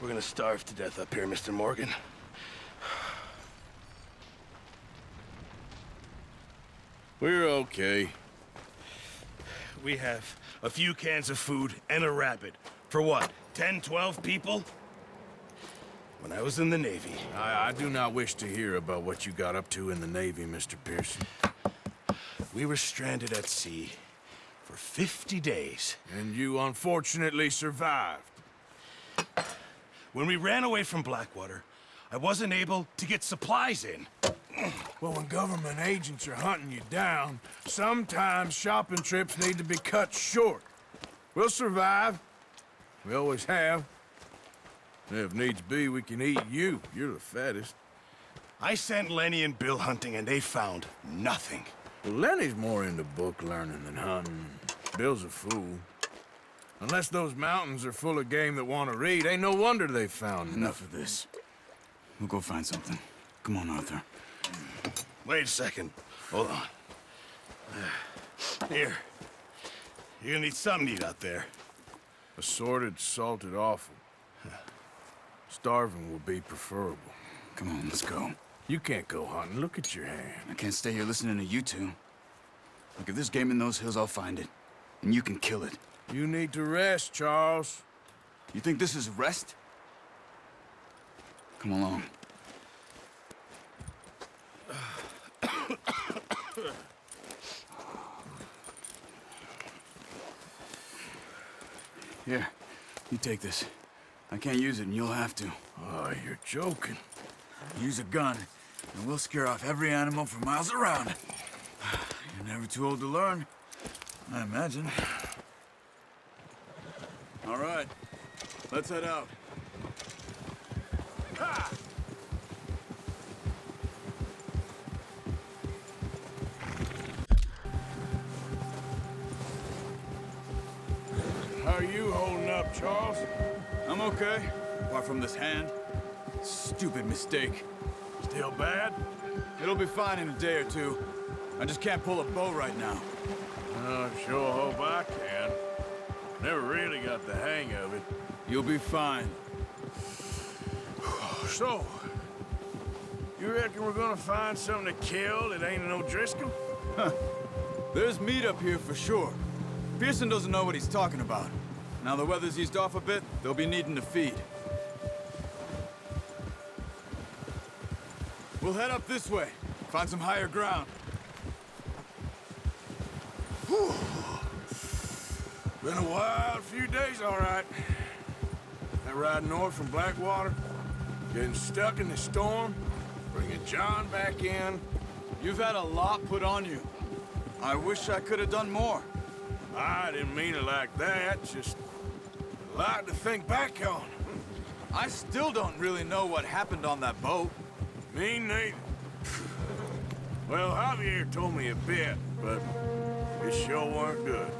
We're gonna starve to death up here, Mr. Morgan. We're okay. We have a few cans of food and a rabbit. For what, 10, 12 people? When I was in the Navy. I do not wish to hear about what you got up to in the Navy, Mr. Pearson. We were stranded at sea for 50 days. And you unfortunately survived. When we ran away from Blackwater, I wasn't able to get supplies in. Well, when government agents are hunting you down, sometimes shopping trips need to be cut short. We'll survive. We always have. And if needs be, we can eat you. You're the fattest. I sent Lenny and Bill hunting, and they found nothing. Well, Lenny's more into book learning than hunting. Bill's a fool. Unless those mountains are full of game that want to read, ain't no wonder they found Enough of this. We'll go find something. Come on, Arthur. Wait a second. Hold on. Here. You're gonna need something to eat out there. Assorted, salted offal. Starving will be preferable. Come on, let's go. You can't go hunting. Look at your hand. I can't stay here listening to you two. Look, if there's game in those hills, I'll find it. And you can kill it. You need to rest, Charles. You think this is rest? Come along. Here, you take this. I can't use it, and you'll have to. Oh, you're joking. Use a gun, and we'll scare off every animal for miles around. You're never too old to learn, I imagine. All right, let's head out. Ha! How are you holding up, Charles? I'm okay, apart from this hand. Stupid mistake. Still bad? It'll be fine in a day or two. I just can't pull a bow right now. I sure hope I can. Never really got the hang of it. You'll be fine. So, you reckon we're gonna find something to kill that ain't an O'Driscoll? There's meat up here for sure. Pearson doesn't know what he's talking about. Now the weather's eased off a bit, they'll be needing to feed. We'll head up this way, find some higher ground. Whew. Been a wild few days, all right. That ride north from Blackwater, getting stuck in the storm, bringing John back in. You've had a lot put on you. I wish I could have done more. I didn't mean it like that, just a lot to think back on. I still don't really know what happened on that boat. Me neither. Well, Javier told me a bit, but it sure weren't good.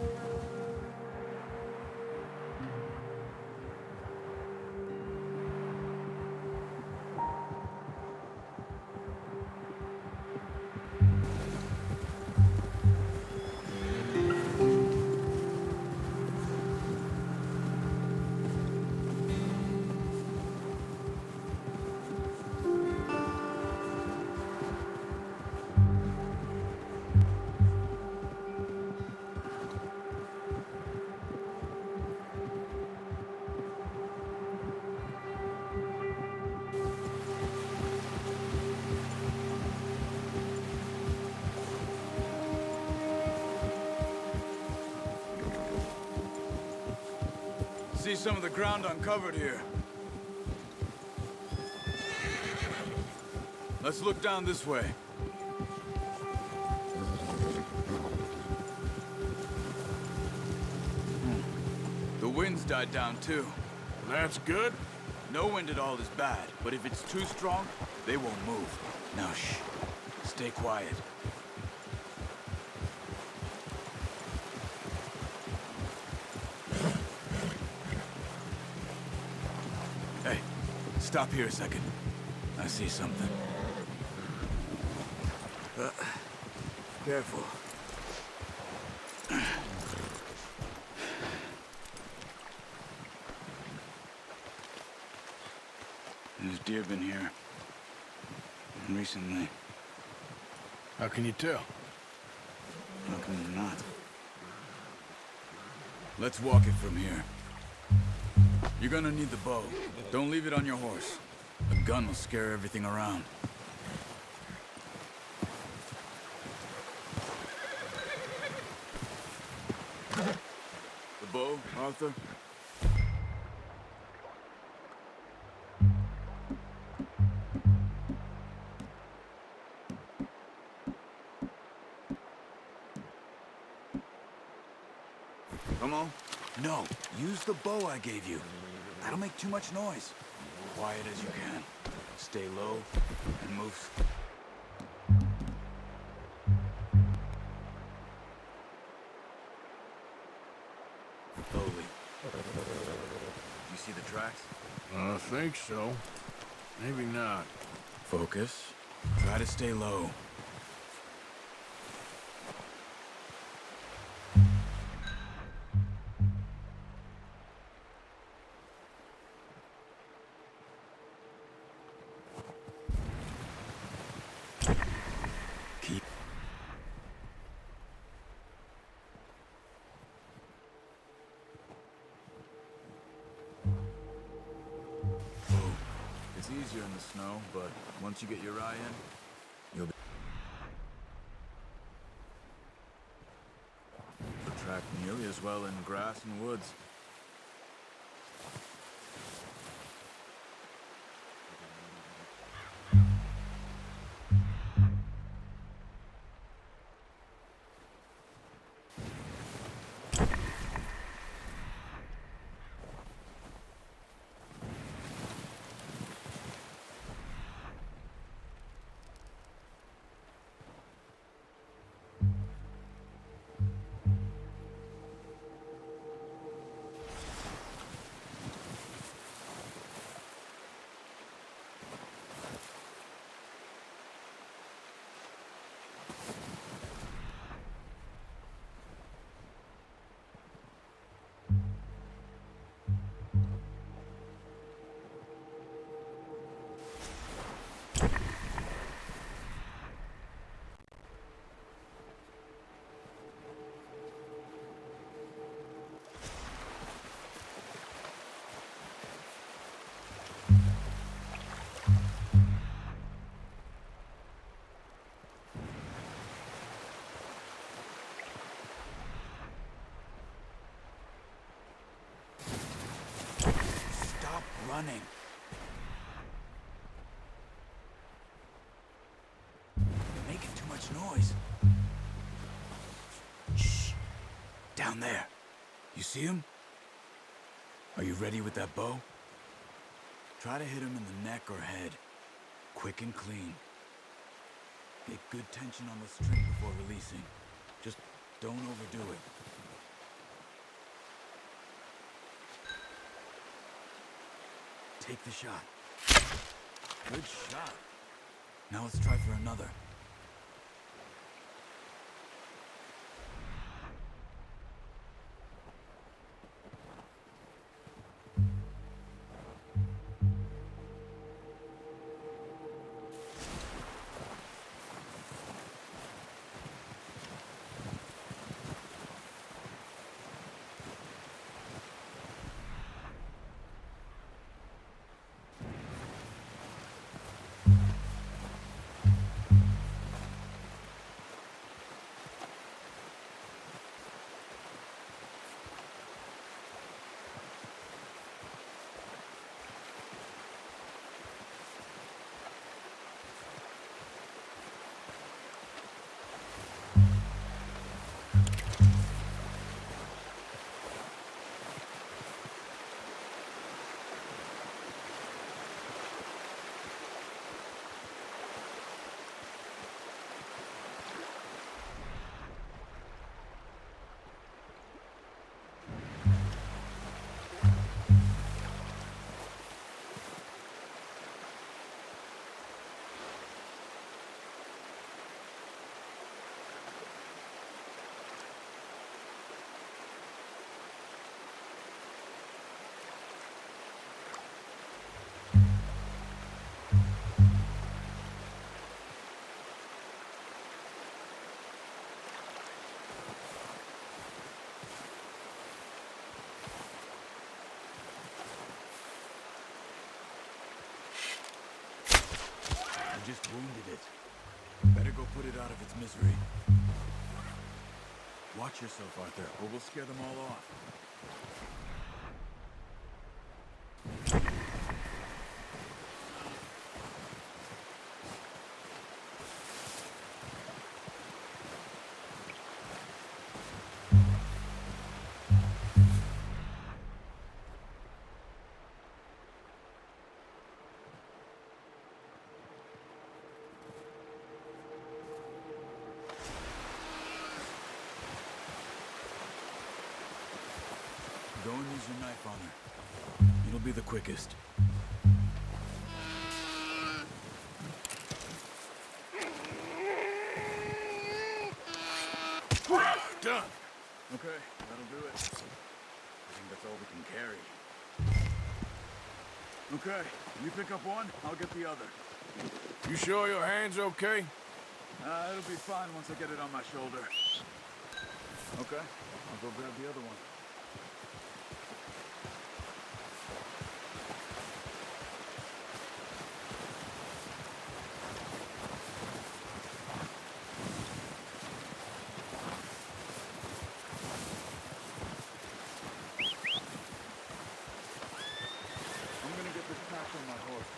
See some of the ground uncovered here. Let's look down this way. The wind's died down too. That's good. No wind at all is bad, but if it's too strong, they won't move. Now shh. Stay quiet. Hey, stop here a second. I see something. Careful. deer been here? And recently. How can you tell? How come not? Let's walk it from here. You're gonna need the bow. Don't leave it on your horse. A gun will scare everything around. The bow, Arthur? Come on. No, use the bow I gave you. That'll make too much noise. Quiet as you can. Stay low and move. Slowly. You see the tracks? I think so. Maybe not. Focus. Try to stay low. Keep. Oh, it's easier in the snow, but once you get your eye in, you'll be... You'll track nearly as well in grass and woods. Stop running. You're making too much noise. Shh. Down there. You see him? Are you ready with that bow? Try to hit him in the neck or head. Quick and clean. Get good tension on the string before releasing. Just don't overdo it. Take the shot. Good shot. Now let's try for another. just wounded it. Better go put it out of its misery. Watch yourself, Arthur, or we'll scare them all off. Go and use your knife on her. It'll be the quickest. Done. Okay, that'll do it. I think that's all we can carry. Okay, you pick up one, I'll get the other. You sure your hand's okay? It'll be fine once I get it on my shoulder. Okay, I'll go grab the other one. I'm gonna get this patch on my horse.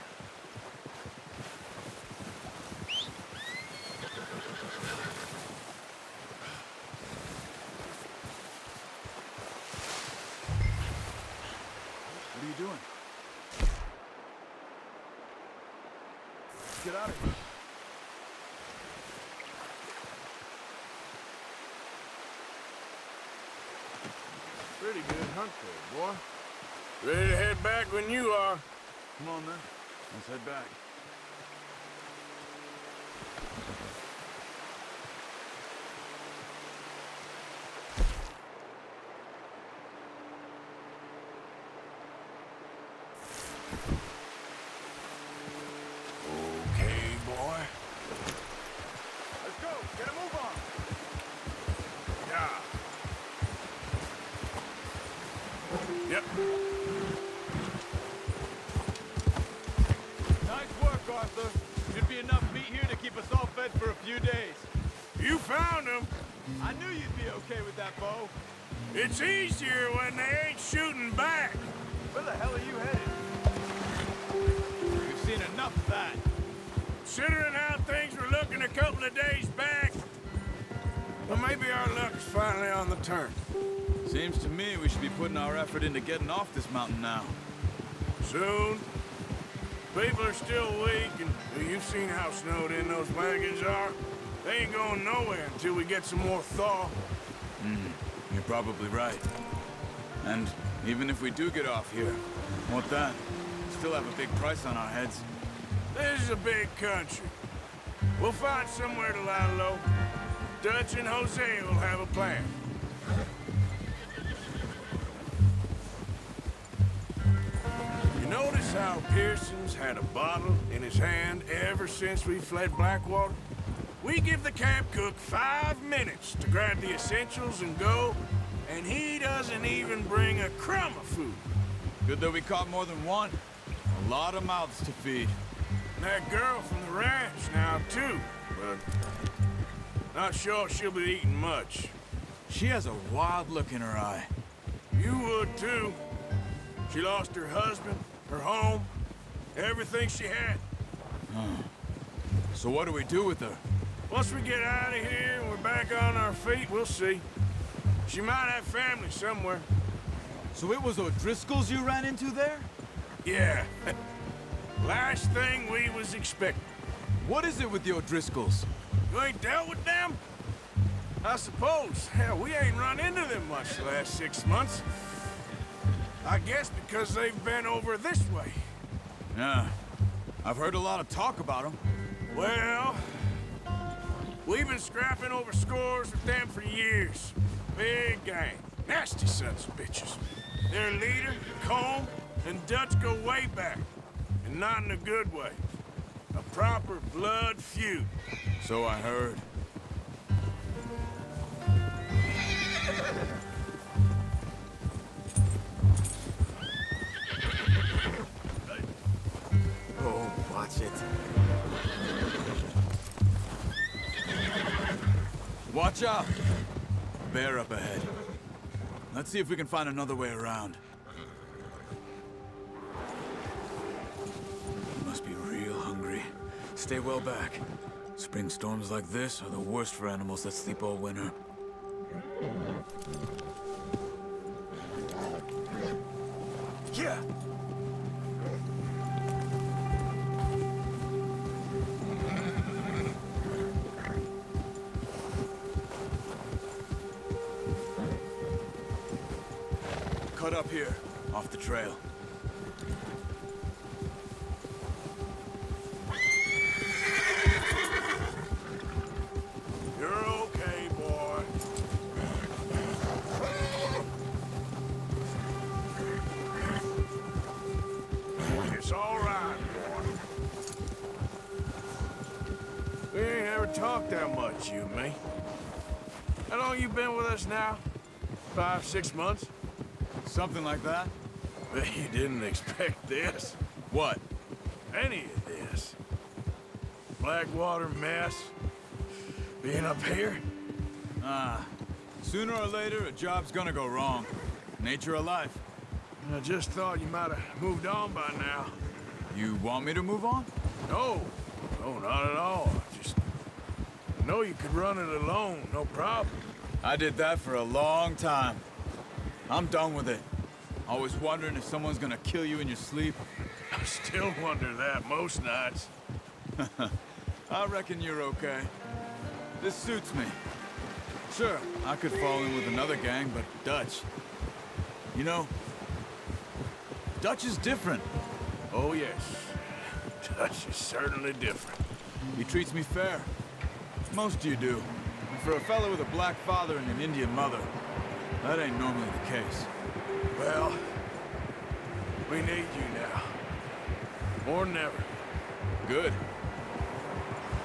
What are you doing? Get out of here. Pretty good hunt there, boy. Ready to head back when you are. Come on, then. Let's head back. Okay, boy. Let's go! Get a move on! Yeah. Yep. Nice work, Arthur. Should be enough meat here to keep us all fed for a few days. You found him. I knew you'd be okay with that bow. It's easier when they ain't shooting back. Where the hell are you headed? We've seen enough of that. Considering how things were looking a couple of days back, well, maybe our luck's finally on the turn. Seems to me we should be putting our effort into getting off this mountain now. Soon. People are still weak, and well, you've seen how snowed in those wagons are. They ain't going nowhere until we get some more thaw. You're probably right. And even if we do get off here, what then? Still have a big price on our heads. This is a big country. We'll find somewhere to lie low. Dutch and Jose will have a plan. You notice how Pearson's had a bottle in his hand ever since we fled Blackwater? We give the camp cook 5 minutes to grab the essentials and go, and he doesn't even bring a crumb of food. Good that we caught more than one. A lot of mouths to feed. And that girl from the ranch now, too, but not sure she'll be eating much. She has a wild look in her eye. You would, too. She lost her husband, her home, everything she had. So what do we do with her? Once we get out of here and we're back on our feet, we'll see. She might have family somewhere. So it was O'Driscoll's you ran into there? Yeah. Last thing we was expecting. What is it with the O'Driscolls? You ain't dealt with them? I suppose. Hell, we ain't run into them much the last 6 months. I guess because they've been over this way. Yeah. I've heard a lot of talk about them. Well, we've been scrapping over scores with them for years. Big gang. Nasty sons of bitches. Their leader, Colm, and Dutch go way back. And not in a good way. A proper blood feud. So I heard. Oh, watch it. Watch out! Bear up ahead. Let's see if we can find another way around. You must be real hungry. Stay well back. Spring storms like this are the worst for animals that sleep all winter. Yeah! Cut up here, off the trail. You're okay, boy. It's all right, boy. We ain't ever talked that much, you and me. How long you been with us now? 5, 6 months? Something like that? Bet you didn't expect this. What? Any of this. Blackwater mess. Being up here? Sooner or later, a job's gonna go wrong. Nature of life. I just thought you might have moved on by now. You want me to move on? No. No, not at all. Just... I know you could run it alone, no problem. I did that for a long time. I'm done with it. Always wondering if someone's gonna kill you in your sleep. I still wonder that most nights. I reckon you're okay. This suits me. Sure, I could fall in with another gang, but Dutch... You know, Dutch is different. Oh, yes. Dutch is certainly different. He treats me fair. Most of you do. And for a fella with a black father and an Indian mother, that ain't normally the case. Well, we need you now. More than ever. Good.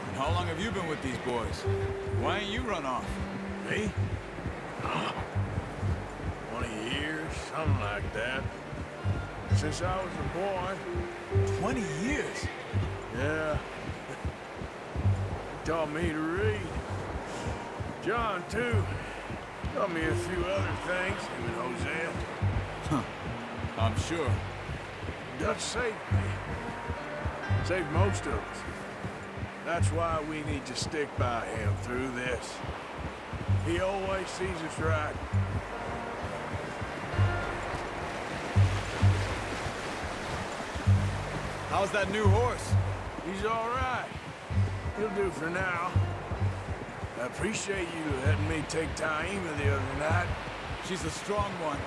And how long have you been with these boys? Why ain't you run off? Me? 20 years, something like that. Since I was a boy. 20 years? Yeah. He taught me to read. John, too. Taught me a few other things, him and Hosea. Huh. I'm sure. Dutch saved me. Saved most of us. That's why we need to stick by him through this. He always sees us right. How's that new horse? He's all right. He'll do for now. I appreciate you letting me take Taima the other night. She's a strong one.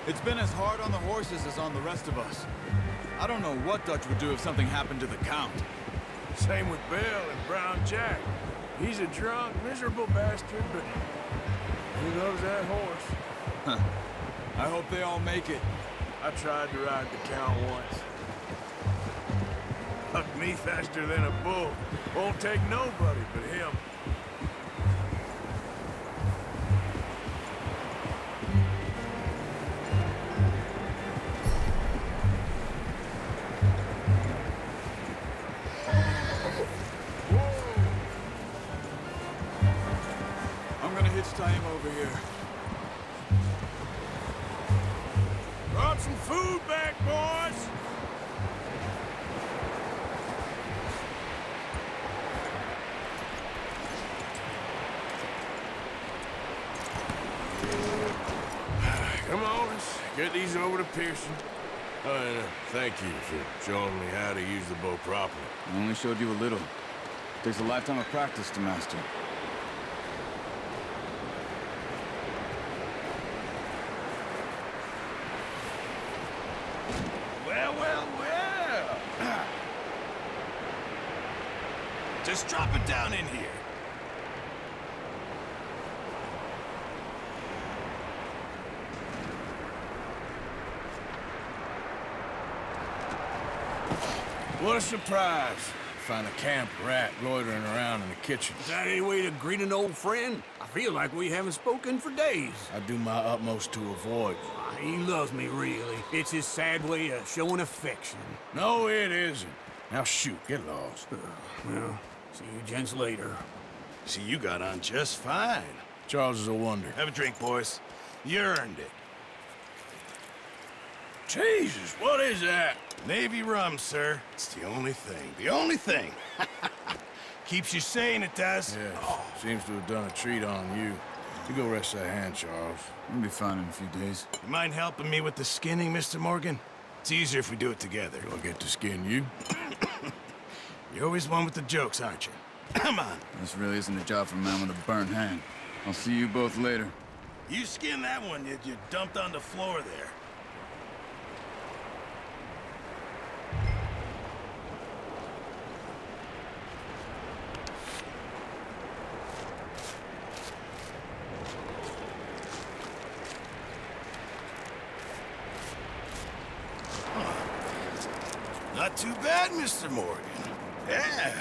It's been as hard on the horses as on the rest of us. I don't know what Dutch would do if something happened to the Count. Same with Bill and Brown Jack. He's a drunk, miserable bastard, but he loves that horse. Huh. I hope they all make it. I tried to ride the Count once. Hucked me faster than a bull. Won't take nobody but him. I'm gonna hitch Taima over here. Brought some food back, boys! Come on, let's get these over to Pearson. And thank you for showing me how to use the bow properly. I only showed you a little. Takes a lifetime of practice to master. Well, well, well. Just drop it down in here. What a surprise. Find a camp rat loitering around in the kitchen. Is that any way to greet an old friend? I feel like we haven't spoken for days. I do my utmost to avoid you. He loves me, really. It's his sad way of showing affection. No, it isn't. Now shoot, get lost. Well, see you gents later. See, you got on just fine. Charles is a wonder. Have a drink, boys. You earned it. Jesus, what is that? Navy rum, sir. It's the only thing. The only thing. Keeps you sane, it does. Yeah, seems to have done a treat on you. You go rest that hand, Charles. We'll be fine in a few days. You mind helping me with the skinning, Mr. Morgan? It's easier if we do it together. Do I get to skin you? You're always one with the jokes, aren't you? Come on. This really isn't a job for a man with a burnt hand. I'll see you both later. You skin that one you dumped on the floor there. Not too bad, Mr. Morgan. Yeah.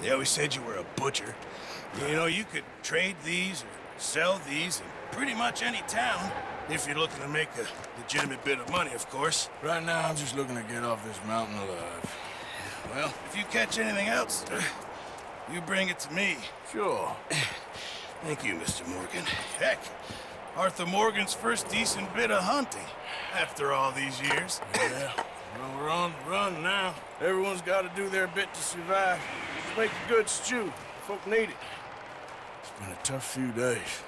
They always said you were a butcher. You know, you could trade these or sell these in pretty much any town, if you're looking to make a legitimate bit of money, of course. Right now, I'm just looking to get off this mountain alive. Well, if you catch anything else, you bring it to me. Sure. Thank you, Mr. Morgan. Heck, Arthur Morgan's first decent bit of hunting after all these years. Yeah. Well, we're on the run now. Everyone's got to do their bit to survive. Just make a good stew. Folk need it. It's been a tough few days.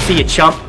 See you, chump.